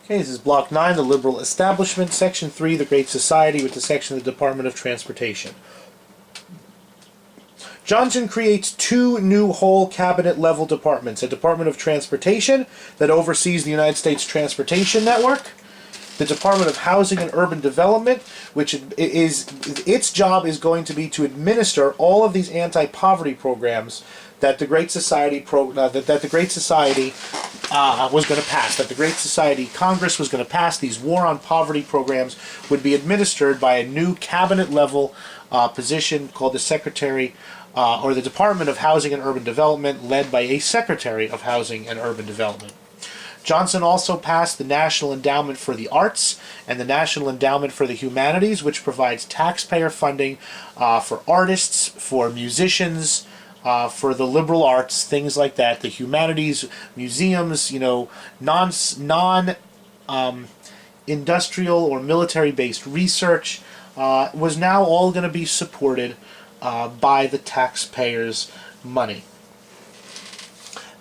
Okay, this is Block 9, the Liberal Establishment, Section 3, the Great Society, with the section of the Department of Transportation. Johnson creates two new whole cabinet-level departments: a Department of Transportation that oversees the United States transportation network, the Department of Housing and Urban Development, which is its job is going to be to administer all of these anti-poverty programs that the Great Society was going to pass. That the Great Society Congress was going to pass. These war on poverty programs would be administered by a new cabinet-level position called the Secretary, or the Department of Housing and Urban Development, led by a Secretary of Housing and Urban Development. Johnson also passed the National Endowment for the Arts and the National Endowment for the Humanities, which provides taxpayer funding for artists, for musicians, for the liberal arts, things like that. The humanities, museums, non-industrial or military-based research was now all going to be supported by the taxpayers' money.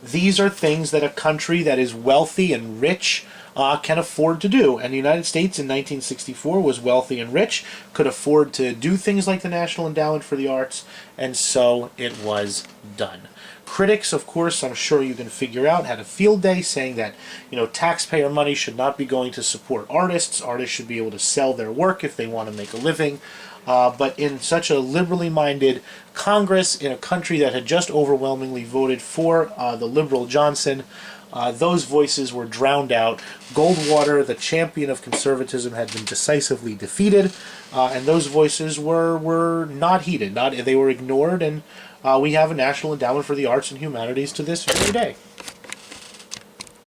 These are things that a country that is wealthy and rich can afford to do. And the United States in 1964 was wealthy and rich, could afford to do things like the National Endowment for the Arts, and so it was done. Critics, of course, I'm sure you can figure out, had a field day saying that, taxpayer money should not be going to support artists. Artists should be able to sell their work if they want to make a living. But in such a liberally minded Congress, in a country that had just overwhelmingly voted for the liberal Johnson, those voices were drowned out. Goldwater, the champion of conservatism, had been decisively defeated, and those voices were not heeded. They were ignored, and we have a National Endowment for the Arts and Humanities to this very day.